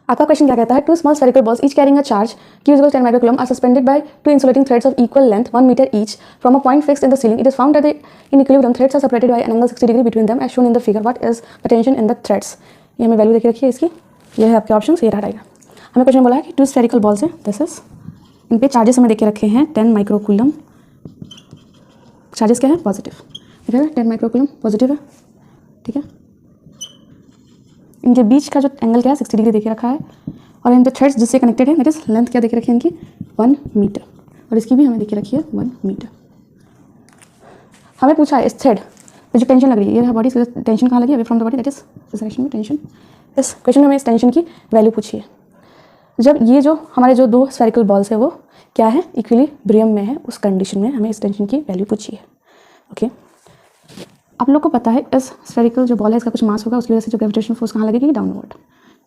आपका क्वेश्चन क्या कहता है, two small spherical balls each carrying a charge q = 10 microcoulomb are suspended by two insulating threads of equal length 1 meter each from a point fixed in the ceiling. It is found that in equilibrium threads are separated by an angle 60 degree between them as shown in the figure. What is the tension in the threads? ये हमें value देके रखी है इसकी, ये है आपके option, ये रहा रहेगा। हमें क्वेश्चन बोला है कि टू स्फेरिकल बॉल्स हैं, दिस इज, इन पे चार्जेस हमें देके रखे हैं 10 माइक्रोकूलम। चार्जेस क्या है, पॉजिटिव, ठीक है, 10 माइक्रोकूलम पॉजिटिव है, ठीक है। इनके बीच का जो एंगल क्या है 60 डिग्री देके रखा है, और इन द थ्रेड्स जिससे कनेक्टेड है दैट इज लेंथ क्या देके रखी है इनकी 1 मीटर, और इसकी भी हमें देके रखी है 1 मीटर। हमें पूछा है इस थ्रेड पे जो टेंशन लग रही है, ये बॉडी से टेंशन कहाँ लगी है, away from the body, that is इस डायरेक्शन में टेंशन। इस क्वेश्चन में हमें इस टेंशन की वैल्यू पूछी है। जब ये जो हमारे जो दो स्फेरिकल बॉल्स है वो क्या है, इक्विलिब्रियम में है, उस कंडीशन में हमें इस टेंशन की वैल्यू पूछी है। ओके, आप लोग को पता है इस स्फेरिकल जो बॉल है इसका कुछ मास होगा, उसकी वजह से जो ग्रेविटेशन फोर्स कहाँ लगेगी, डाउनवर्ड।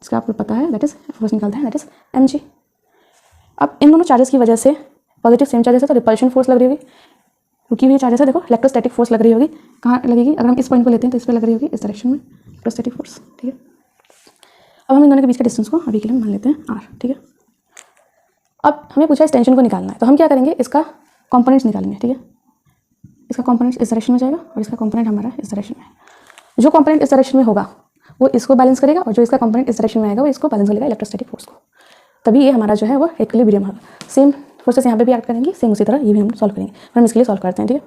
इसका आपको पता है, दैट इज फोर्स निकलता है, दैट इज mg। अब इन दोनों चार्जेस की वजह से पॉजिटिव सेम चार्जेस है तो रिपल्शन फोर्स लग रही होगी, रुकी हुई चार्जेस है, देखो इलेक्ट्रोस्टैटिक फोर्स लग रही होगी, कहाँ लगेगी, अगर हम इस पॉइंट को लेते हैं तो इस पर लग रही होगी, इस डायरेक्शन में इलेक्ट्रोस्टैटिक फोर्स, ठीक है। अब हम इन दोनों के बीच का डिस्टेंस को अभी के लिए मान लेते हैं r, ठीक है। अब हमें पूछा इस टेंशन को निकालना है, तो हम क्या करेंगे, इसका कॉम्पोनेंट्स निकालेंगे, ठीक है। इसका कॉम्पोनेंट इस डायरेक्शन में जाएगा और इसका कॉम्पोनेंट हमारा इस डायरेक्शन में। जो कॉम्पोनेंट इस डायरेक्शन में होगा वो इसको बैलेंस करेगा, और जो इसका कॉम्पोनेंट इस डायरेक्शन में आएगा वो इसको बैलेंस करेगा, इलेक्ट्रोस्टैटिक फोर्स को। तभी ये हमारा जो है वो इक्विलिब्रियम होगा। सेम फोर्सेस यहाँ पे भी एक्ट करेंगे, सेम उसी तरह ये भी हम सॉल्व करेंगे, हम इसके लिए सॉल्व करते हैं, ठीक है।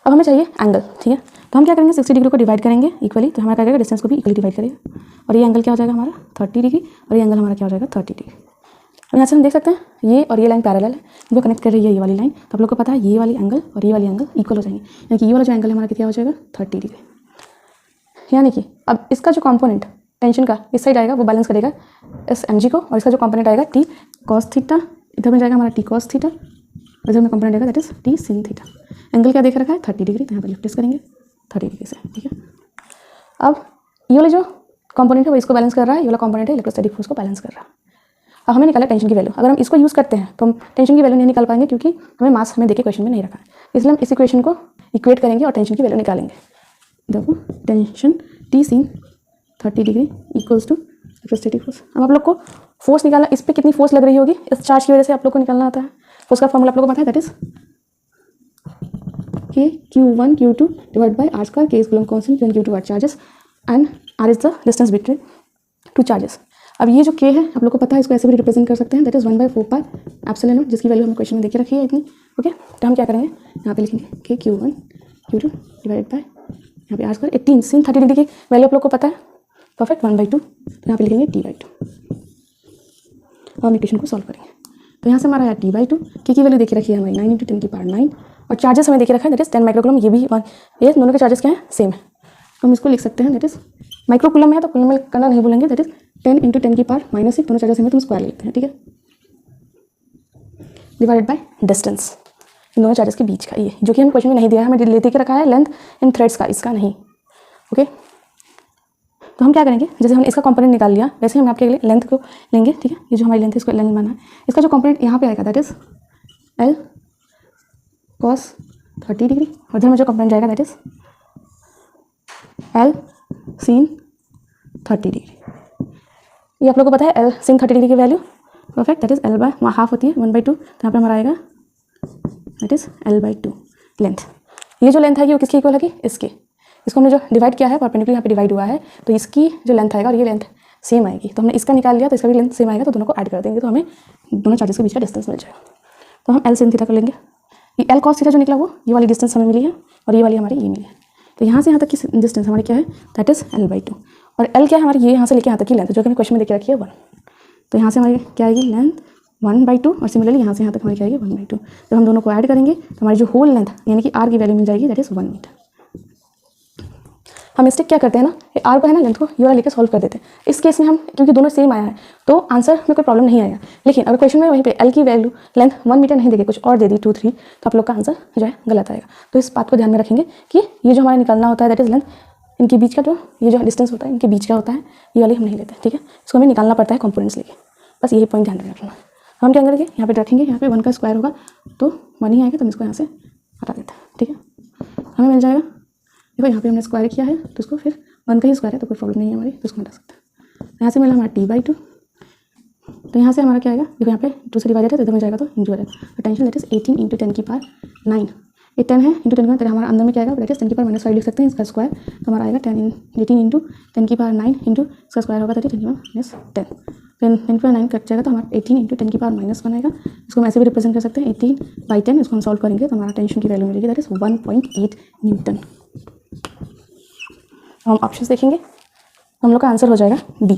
अब हमें चाहिए एंगल, ठीक है, तो हम क्या करेंगे 60 डिग्री को डिवाइड करेंगे इक्वली, तो हमारा क्या करेगा, डिस्टेंस को भी इक्वली डिवाइड करेगा, और ये एंगल क्या हो जाएगा हमारा 30 डिग्री, और ये एंगल हमारा क्या हो जाएगा 30 डिग्री। अब यहाँ से हम देख सकते हैं ये और ये लाइन पैरेलल है, इनको कनेक्ट कर रही है ये वाली लाइन, तो आप लोग को पता है ये वाली एंगल और ये वाली एंगल इक्वल हो जाएंगे, यानी कि ये वाला जो एंगल हमारा कितना हो जाएगा 30 डिग्री। यानी कि अब इसका जो कंपोनेंट टेंशन का इस साइड आएगा वो बैलेंस करेगा इस mg को, और इसका जो कंपोनेंट आएगा t cos थीटा, इधर में जाएगा हमारा t cos थीटा, इधर में कंपोनेंट आएगा that is t sin theta. Angle क्या देख रखा है 30 डिग्री, तो यहाँ पर लिफ्ट करेंगे 30 डिग्री से, ठीक है। अब ये वाला जो कंपोनेंट है वो इसको बैलेंस कर रहा है, ये वाला कंपोनेंट है इलेक्ट्रोस्टैटिक फोर्स को बैलेंस कर रहा है। अब हमें निकाला टेंशन की वैल्यू, अगर हम इसको यूज़ करते हैं तो हम टेंशन की वैल्यू नहीं निकाल पाएंगे, क्योंकि हमें मास हमें देके क्वेश्चन में नहीं रखा है, इसलिए हम इस इक्वेशन को इक्वेट करेंगे और टेंशन की वैल्यू निकालेंगे। देखो tension t sin 30 degree equals to electrostatic force. अब आप लोग को फोर्स निकालना, इस पर कितनी फोर्स लग रही होगी इस चार्ज की वजह से आप लोग को निकालना आता है। फोर्स का फॉर्मूला आप लोग को पता है, that is k q1 q2 divide by r square, k is coulomb constant, q1 q2 are charges and r is the distance between two charges. अब ये जो k है आप लोग को पता है, इसको ऐसे भी रिप्रेजेंट कर सकते हैं, that is 1/4 pi epsilon not, जिसकी वैल्यू हमें क्वेश्चन में देके रखी है इतनी। ओके, तो हम क्या करेंगे, यहाँ पे लिखेंगे k q1 q2 divide by यहाँ पे r स्क्वायर 18 sin 30 डिग्री की वैल्यू आप लोग को पता है, परफेक्ट 1/2, तो यहाँ पे लिखेंगे t/2 और हम इक्वेशन को सॉल्व करेंगे। तो यहाँ से हमारा है t/2, k की वैल्यू देके रखी है हमारी 9 × 10 की पावर 9, और चार्जेस हमें देखे रखा है दैट इज 10 माइक्रोकूलम, ये भी ये दोनों के चार्जेस क्या है सेम है, तो हम इसको लिख सकते हैं दैट इज माइक्रोकूलम है तो कूलम में करना नहीं भूलेंगे, दैट इज 10 × 10 की पावर -6, दोनों चार्जेस हमें तुम स्क्वायर लेते हैं, ठीक है, डिवाइडेड बाय डिस्टेंस इन दोनों चार्जेस के बीच का, ये जो कि हम क्वेश्चन में नहीं दिया है, हमें लेते के रखा है लेंथ इन थ्रेड्स का, इसका नहीं। ओके, तो हम क्या करेंगे, जैसे हमने इसका कंपोनेंट निकाल लिया वैसे हम आपके लिए लेंथ को लेंगे, ठीक है, ये जो हमारी लेंथ है इसको लेंथ माना है, इसका जो कंपोनेंट यहाँ पे आएगा that is l cos 30 degree, और इधर में जो कंपोनेंट जाएगा that is l sin 30 degree. ये आप लोग को पता है l sin 30 डिग्री की वैल्यू, परफेक्ट, दैट इज l/हाफ होती है 1/2, तो यहाँ पे हमारा आएगा दैट इज l/2 लेंथ। ये जो लेंथ है वो किसकी इक्वल है, इसके, इसको हमने जो डिवाइड किया है परपेंडिकुलर यहाँ पे डिवाइड हुआ है, तो इसकी जो लेंथ आएगा और ये लेंथ सेम आएगी, तो हमने इसका निकाल लिया तो इसका भी लेंथ सेम आएगा, तो दोनों को ऐड कर देंगे तो हमें दोनों चार्जेस के बीच का डिस्टेंस मिल जाएगा। तो हम l sin थीटा कर लेंगे, ये l cos थीटा जो निकला वो ये वाली डिस्टेंस हमें मिली है, और ये वाली हमारी ये मिली है, तो यहाँ से यहाँ तक की डिस्टेंस हमारी क्या है दैट इज l/2, और l क्या है हमारी, ये यहाँ से लेके यहाँ तक की लेंथ जो कि हमें क्वेश्चन में देके रखी है 1, तो यहाँ से हमारी क्या आएगी लेंथ 1/2, और सिमिलरली यहाँ से यहाँ तक हमारी क्या आएगी 1/2। जब हम दोनों को ऐड करेंगे तो हमारी जो होल लेंथ यानी कि r की वैल्यू मिल जाएगी दैट इज 1 मीटर। हम मिस्टेक क्या करते हैं ना, r को है ना लेंथ को ये वाला लेकर सॉल्व कर देते हैं, इस केस में हम क्योंकि दोनों सेम आया है तो आंसर में कोई प्रॉब्लम नहीं आएगा, लेकिन अगर क्वेश्चन में वहीं पे l की वैल्यू लेंथ 1 मीटर नहीं देके कुछ और दे दी 2 3, तो आप लोग का आंसर जो है गलत आएगा। तो इस बात को ध्यान में रखेंगे कि ये जो हमारा निकालना होता है दैट इज लेंथ, इनके बीच का जो ये जो डिस्टेंस होता है इनके बीच का होता है, ये वाली हम नहीं लेते, ठीक है, इसको हमें निकालना पड़ता है कंपोनेंट्स लेके, बस यही पॉइंट ध्यान में रखना। हम क्या करेंगे यहाँ पे रखेंगे, यहाँ पे 1 का स्क्वायर होगा तो 1 ही आएगा, तो हम इसको यहाँ से हटा देते हैं, ठीक है, हमें मिल जाएगा, देखो यहाँ पे हमने स्क्वायर किया है तो इसको फिर 1 का ही स्क्वायर है तो कोई प्रॉब्लम नहीं है हमारी, तो इसको हटा सकते हैं। यहाँ से मिला हमारा t/2, तो यहाँ से हमारा क्या आएगा, देखो यहाँ पे 2 से डिवाइडेड है तो इधर में जाएगा तो इंटू आ जाएगा। तो टेंशन दैट इज 18 इंटू 10 की पावर 9, ये 10 है इंटू 10 की पावर, हमारा अंदर में क्या आएगा दैट इज 10 की पावर -5 लिख सकते हैं, इसका स्क्वायर, तो हमारा आएगा 18 इंटू 10 की पावर 9 इंटू इसका स्क्वायर होगा 30 10 की पावर -10, 10 की पावर 9 कट जाएगा तो हमारा 18 इंटू 10 की पावर -1 आएगा। इसको हम ऐसे भी रिप्रेजेंट कर सकते हैं 18/10, इसको हम सॉल्व करेंगे तो हमारा टेंशन की वैल्यू मिलेगी दैट इज 1.8 न्यूटन। हम ऑप्शंस देखेंगे, हम लोग का आंसर हो जाएगा बी।